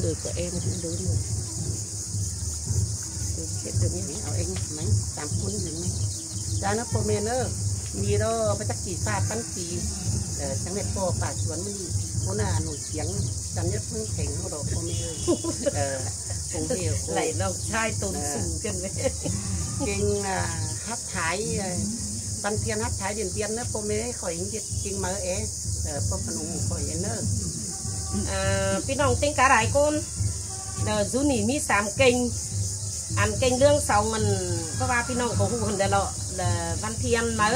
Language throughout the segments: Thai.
Được của em cũng được luôn. Chết được như áo anh mấy tạm cuốn được mấy. Ra nó phô mê nữa. Mì đó bắt chắc chỉ pha bắn chỉ chẳng đẹp phô bà chuốn mình muốn là nổi tiếng chẳng nhất phương thành nó đồ phô mê ơi. Cũng hiểu. Lại lòng trai tốn sùng chân với. Kinh hát thái văn thiên hát thái điện tiên nó phô mê khỏi hình kinh mơ é. Phô phần ủng khỏi nữa. พี่น้องติงกะหลายคนซุนี่มี3เก่งอันเก่งเรื่อง2มันเพราะว่าพี่น้องก็ฮู้หั่นได้แล้ววันเทียนมา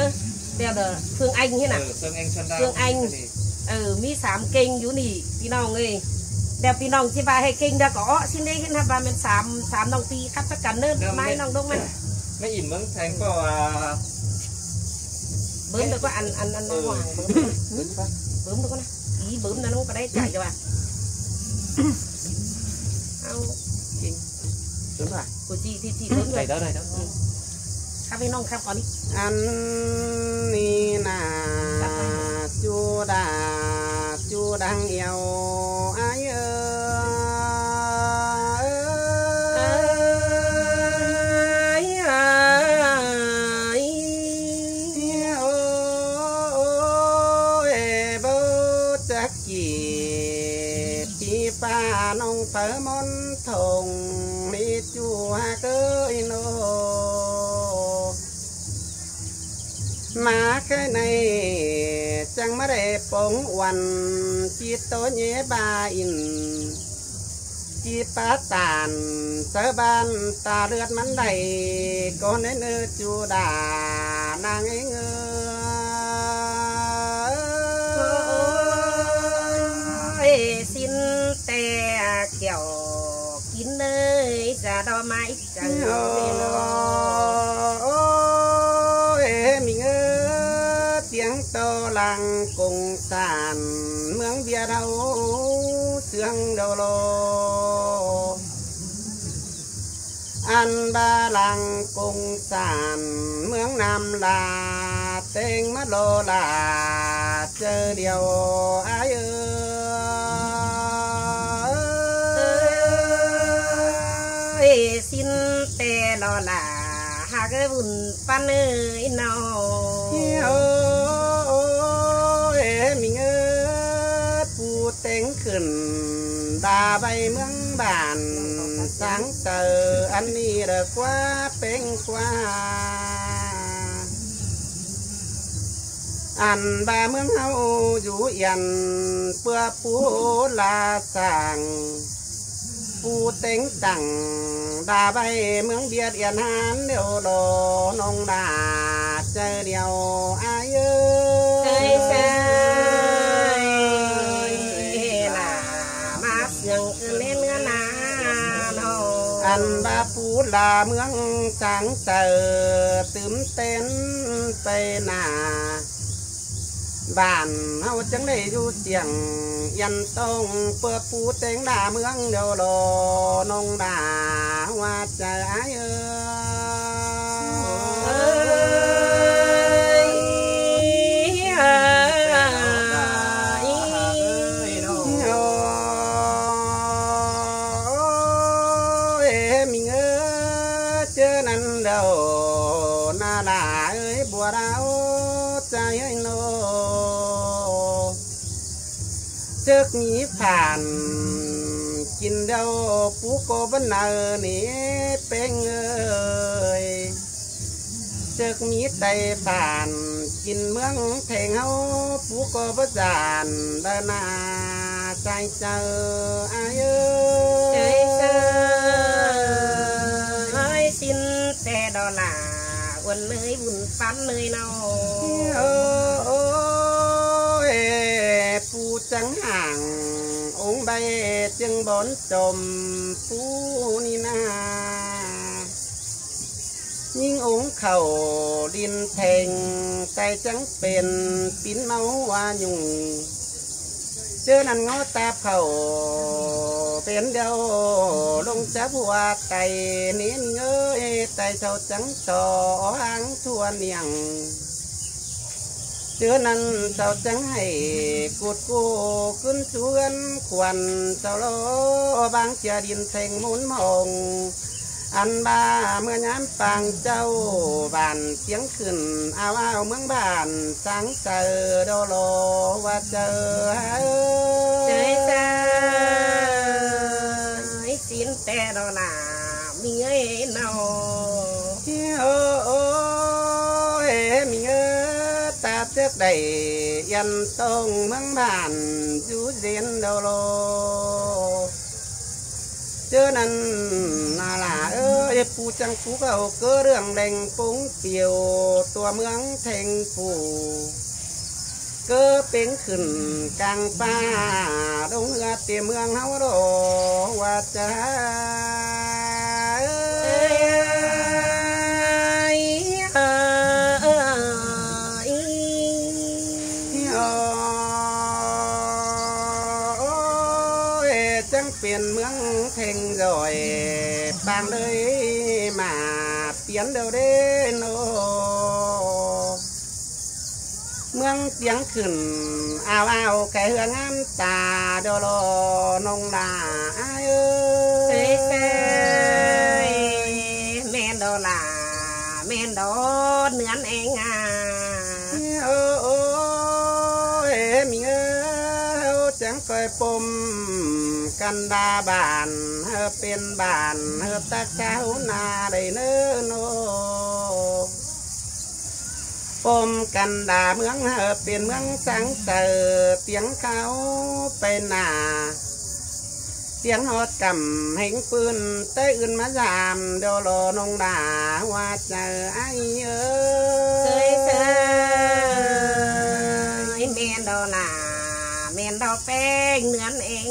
เดี๋ยวเฟืองอังนี่น่ะเฟืองอังมี3เก่งอยู่นี่พี่น้องเอ้ยเดี๋ยวพี่น้องสิว่าให้เก่งเด้อก็อ้อสิได้เห็นว่ามัน3น้องปีครับสักกันเด้อไม้น้องดงมันไม่อิ่มเมืองแทงก็เบิ่มแล้วก็อันน้องหวางเบิ่มป่ะเบิ่มแล้วก็นะอีเบิ่มนั่นก็ได้จ่ายจ้ะว่าเอาจริงđúng rồi của chị đúng rồi đây đóครับพี่น้องครับก่อนนี้ อันนี้น่ะจูดังเอียวอายุป้าน้องเปิมนทงมีจูฮาเกยโนมาแค่ในจังไม่ได้ปงวันจีโตเยบาอินจีปาตานเสบานตาเลือดมันได้ก็เนื้อจูดานางเงสินแต่เกี่ยวกินเลยจะดอกไม้จังโอ้มีเงือเสียงโตลังกงสานเมืองเบียร์เราเสียงเดาโลอันบาลังกงสานเมืองนำลาเต็งมะโลลาเจอเดียวอายุสินแต่ลอลาหากบุญปันเอ้ยน้องมีเงือปูเต็งขึ้นดาใบเมืองบ้านสังเตออันนี้เด้อกว่าเป็นกว่าอันบาเมืองเฮาอยู่ยันเพื่อปูลาสังปูเต็งตังดาใบเมืองเบียดเอียนหานเดียวโดนองดาเจอเดียวอายุล่ะมาเสียงเล่นงนาโนอันบาปูลาเมืองสังเตอตื่มเต้นไปหน้าบ้านเฮาจังได้อยู่เสียงยันต้องเปิดปูเต็งดาเมืองเดียวโดนองดาว่าจะอายุมีเงือเจอนั้นเดานาลาเอ้ยบัวเราใจโนเจอกมีผ่านกินเดาปูโกบันเนอนี่เป็นเอ้ยเจอกมีไตผ่านกินเมืองแทงเฮาปูโกบัจานเดินหน้าใจเจออายุสินแต่ดอลาวันเลยบุญปันเลยเนาะปูจังห่างองค์ใบจึงบนจมปูนี่นายิ่งองค์เข่าดินแทงใจจังเป็นปิ้นเมาวายุ่งเจอนั่นงอตาเข่าเป็นเดียวลงจับหัวไก่เน้นเงยไตเจ้าจังต่อหางทั่วเนียง เจอนั้นเจ้าจังให้กูดกูขึ้นสวนควันเจ้าโลบางเจียดินเพ่งมุนมองอันบ้าเมื่อยามฟังเจ้าบ้านเสียงขึ้นเอาเมืองบ้านสังเสอโดโลว่าเจอใจใจสินแต่เราหนามีเอ้เนามีตาเจ็กได้ยันตรงเมืองบ้านอยู่เรียนโดโลเจอนั้นนาลาปูจังปูเขาเกิดเรื่องแดงปุ้งเปียวตัวเมืองแทงปูเกิดเป็นขึ้นกลางป่าดงเหือเตียเมืองเฮาโรว่าจะจังเปลี่ยนเมืองเพ่งรอยบางเลยมาเปลี่ยนเดียวเด้โนเมืองเสียงขึ้นเอาแก่เหืองามตาโดโลนงดาเอ้ยแม่นโดลาแม่นโดเนื้อนเองมีจังคอยปมกันดาบานเป็นบานตะเจ้านาได้เนื้อโนปมกันดาเมืองเป็นเมืองสังเสอเตียงเขาไปหนาเตียงฮอดกำแห่งปืนเต้อื่นมายามโดโลนงดาว่าเจอไอ้เแม่นโดนาแม่นดอกแป้งเนื้อนเอง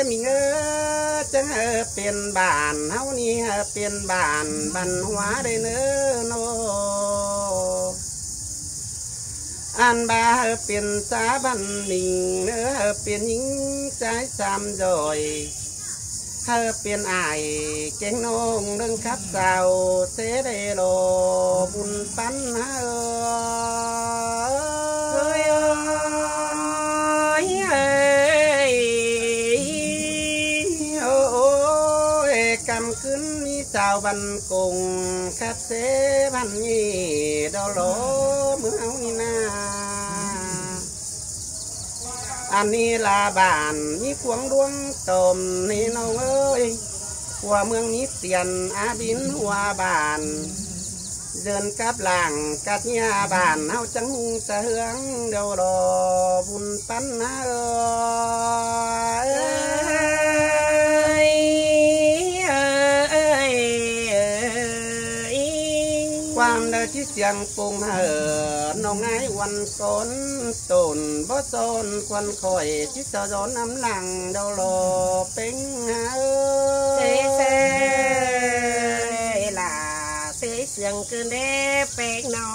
มีจังเป็นบ้านเฮานี่เป็นบ้านบันหัวได้เนื้อโนอันบ้าเป็นสาบันนิ่งเนื้อเป็นหญิงใจสามจอยเปลี่ยนอายเก่งนงเรื่องขับเจ้าเสด็จโลบุญปันกำขึ้นมีเจ้าบันกงขับเสบันยี่ดอโลเมืองนี่นาอันนี้ลาบานมีขวงดวงตมนี่น้องหัวเมืองนี้เตียนอาบินหัวบานเดินกับหลังกัดยาบานเฮาจังหุงจะเฮืองเดี๋ยวรอบุญปันความเดือดที่เสียงปุ่งน้องไงวันก้นต้นบ่โซนควันคอยที่สะย้อนน้ำหลังเดาโลเป็งเล่ะเสียงเกินได้เป็งนอ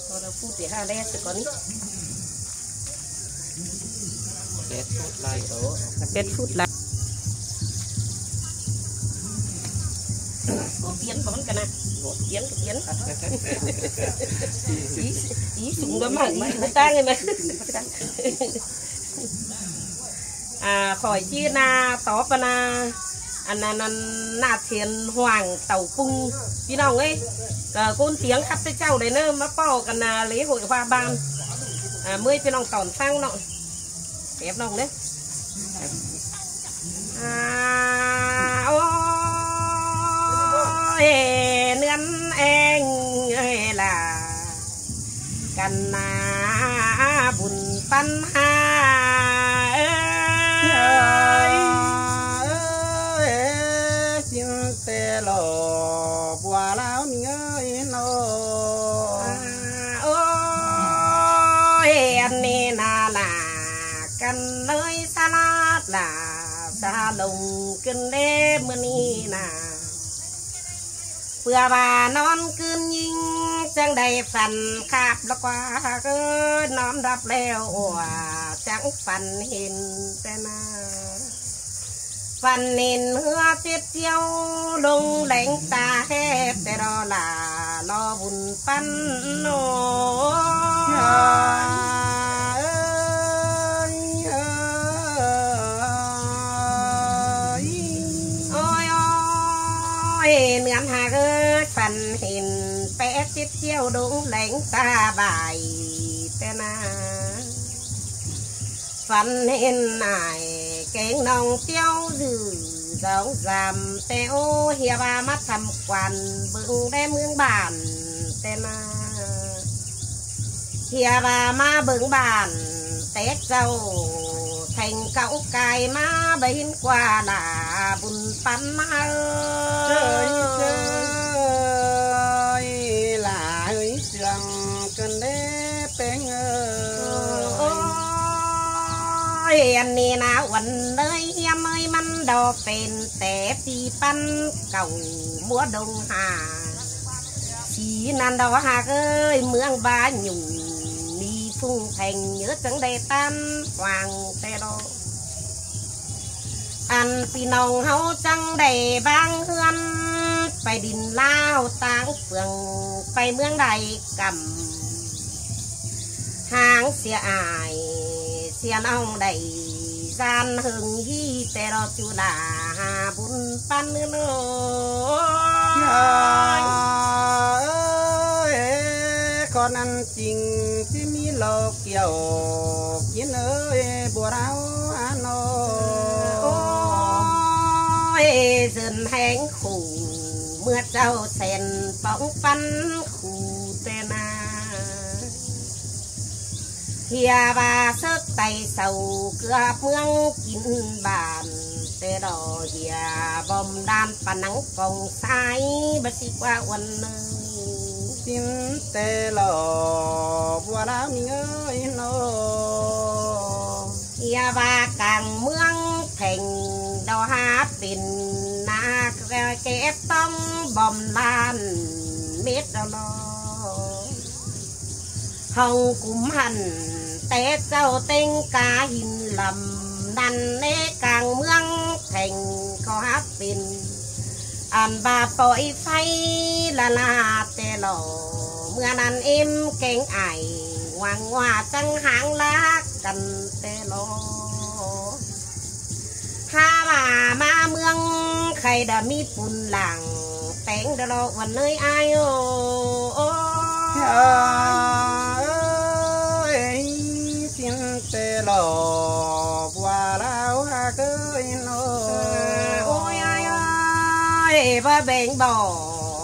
พอเราพูดเดี๋ยวห้าได้สักก่อนนี้8 ฟุตไล่8 ฟุตไล่เขียนของกันนะเขียนอีสูงด้วยมั้งอีตั้งเลยมั้ยขอยชื่อนาต่อปนาอันนั้นนาเทียนห่วงเต่าปุ้งพี่น้องเอ้ยก้นเสียงขับเจ้าได้เนอะมาป้อกันนาเลี้ยหอยฟ้าบานเมื่อพี่น้องตอนตั้งเนาะแอบน้องเด้เนื้อนเองล่ะกันนาบุญปัญหาสินเตโลบัวแล้วมีเอ้ยโนอันนี้นาล่ะกันเลยสลัดล่ะสาลงกันเล่มื้อนี้น่ะเพื่อว่านอนคืนยิงจังได้ฝันขาบแล้วกว่าก็นอนรับแล้วว่าจังฝันเห็นแต่นา ฟันเน้นเหือเจ็ดเจียวลงแหลงตาแฮบแต่รอลารอบุญปันโนเนื้อหาเกิดฟันเห็นแปะจิตเที่ยวดงแหลงตาบ่ายแต่นาฟันเห็นนายเก่งน้องเที่ยวดื้อสองสามแต่โอเฮียว่ามาทำควันบึงได้เมืองบ้านแต่นาเฮียว่ามาบึงบ้านแต่เจ้าแทงเก่าไก่มาไปเห็นกว่าด่าบุญปันมาเจ้ยหลาเอ้ยเจังกันเด้เป็นอันนี้นะวันเลยเฮียเมยมันดอกเป็นแต่ตีปันเก่ามัวดงหาสีนันดอกหาเอ้ยเมืองบ้านอยู่มีฟุ้งแผ่งเยอะจังได้ตันวางแต่ดอกอันพี่น้องเฮาจังได้บางเฮือนไปดินลาวต่างเฟืองไปเมืองใดกำหางเสียอายเสียน้องได้จานหึงยี่แต่เราจุดาหาบุญปันเนื้อคนนั้นจริงที่มีโลกเกี่ยวกินเอ้ยบัวเราอันโอเสินแห้งขู่เมื่อเจ้าเส้นป้องปันขู่แต่นาเฮียบาเสกไตเสาเกือบเมืองกินบานแต่ดอเฮียบอมดานปนังกองสายบสิกว่าวันนึงสินแต่หลอบัวเรามีเอ้ยโนเฮียบากลางเมืองแผ่งดอหาเป็นนาเก็บต้องบอมลานเม็ดดอห้องกุมหันแต่เจ้าเต็งกาหินลำดันในกลางเมืองแข่งก็ฮับเป็นอันบาปล่อยไฟละลาแต่หล่อเมื่อนั้นเอ็มเก่งไอหวังว่าจังหางลักกันแต่หล่อถ้ามาเมืองใครได้มีปุ่นหลังแต่งเดลอวันเลยอายโอ้สินแต่หลอบัวเราหาเกยโนโอ้ยบ่แบ่งบอ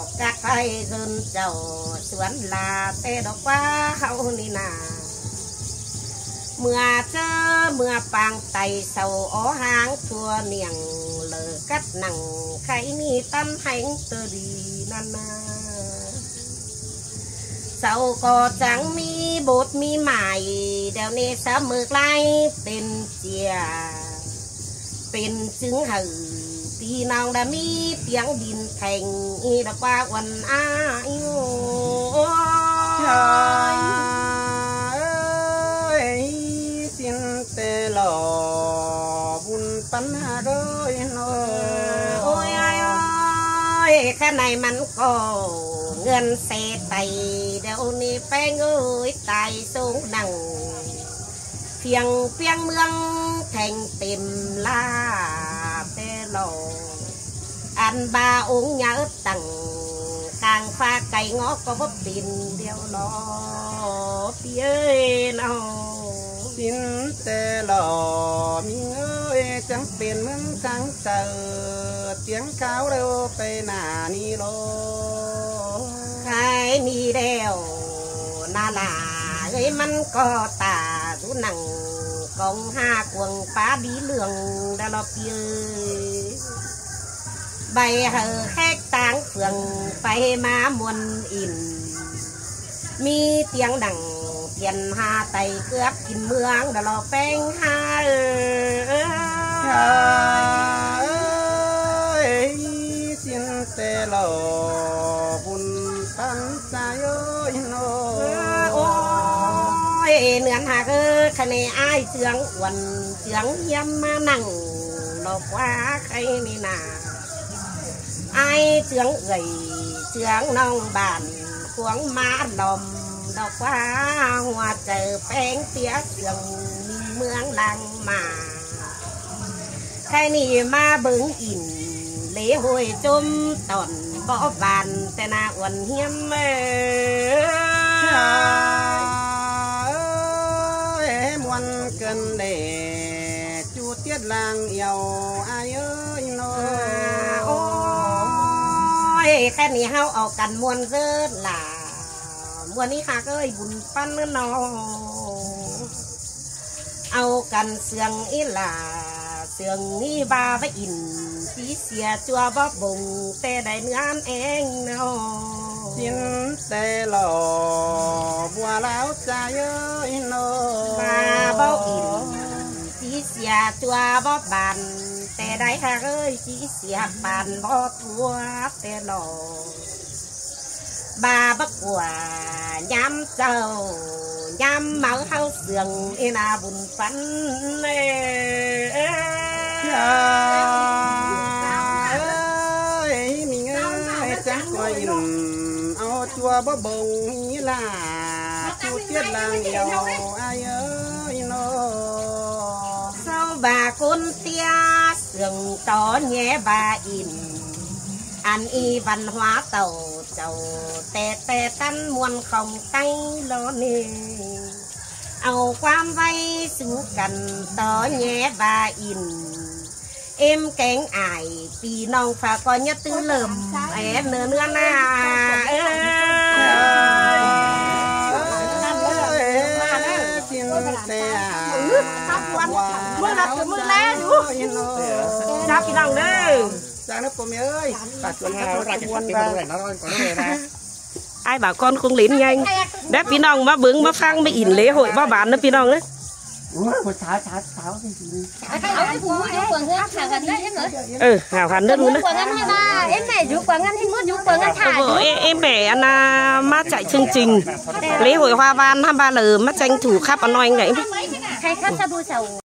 กกักไปจนเจ้าสวนลาแต่ดอกว่าเฮานี่นาเมื่อเจอเมื่อปางไตเสาอ้อหางทั่วเนียงเลอกัดหนังใครนี่ตั้มแห่งเตอดีนั่นนาเสาก็จังมีบทมีใหม่เดี๋ยวนี้เสมอไกลเป็นเจียเป็นจึงหือตีนางได้มีเตียงดินแทงอีดอกว่าวันอายุสินแต่หล่อบุญปัญหาเลยโนโอ้ยข้างในมันก็เงินเศษไปเดี๋ยวนี้แป้งเอ้ยตายสูงดังเพียงเมืองแทงเต็มลาแต่หล่ออันบาองค์ยาตังกลางฟ้าไก่งอก็บ่ปินเดียวหลอเปียนเอาสินแต่หล่อมีเอ้ยจังเป็นเมืองสังเสริฐเสียงขาวเร็วไปหน้านี่โลใครมีเดียวนาลาเอ้ยมันก็ตาดูหนังกองห้ากวงป้าดีเหลืองดาลเปียใบเหอแขกต่างเฟืองไปมามวนอินมีเตียงดังเทียนหาไตเกือบกินเมืองดาลแป้งหาสินแต่หล่อบุญปันใจโนโอ้ยเนื้อหาคะแนนอ้ายเจืองวันเจืองยำมานั่ง ลอกว่าใครนี่นาไอเจืองเอ่ยเจืองน้องบ้านขวงมาลมดอกว่าหัวเจอแป้งเสียเสียงมีเมืองดังมาใครนี่มาเบิ่งอินเหลหวยจมตอนบ่บานแต่นาอ้วนเฮียมมวนเกินเด้จูเตียดลางเอียวอายเอ้ยโนโอ้ยแค่นี้เฮาเอากันมวนเสิร์ล่ะมวนนี้ค่ะเอ้ยบุญปั้นน้องเอากันเสียงอีหล่าเสียงนี้บาไปอินสีเสียจัวบ่บงแต่ได้เนื้อเองเนาะกินแต่หล่อบัวแล้วใจเอ้ยโนบาบ่อินสีเสียจัวบ่บานแต่ได้ค่ะเอ้ยสีเสียบานบ่ตัวแต่หล่อบาบักว่าย้ำเจ้าย้ำเมาเฮาเสืองเอนาบุญฝันเอ้ยมีเงยจักว่าอินเอาจัวบ่บงนี่ล่ะจูเตียดลางเอียวอายเอ้ยโนเศร้าบาคนเตียเสืองต่อแง่บาอินอันอีบันหัวเต่าเจ้าแต่ตั้นมวนของไต้โลนี่เอาความไว้สู้กันต่อแง่บาอินเอ็มแกงอายปีน้องฝากก่อนอย่าตื้อเลิ่มแอบเนื้อหน้ากินแต่มือนับมือแล้วอยู่จับพี่น้องเด้อจากนั้นผมเอ้ยตัดส่วนกระบวนการไอ้บ่าวconคงลิ้นnhanhได้พี่น้องมาเบิ่งมาฟังมาอินlễ hộiบ่บานนะพี่น้องเอ้ยsáo thì hào hẳn đó luôn em bẻ anh má chạy chương trình lễ hội hoa ban 23L má tranh thủ khắp anh nói này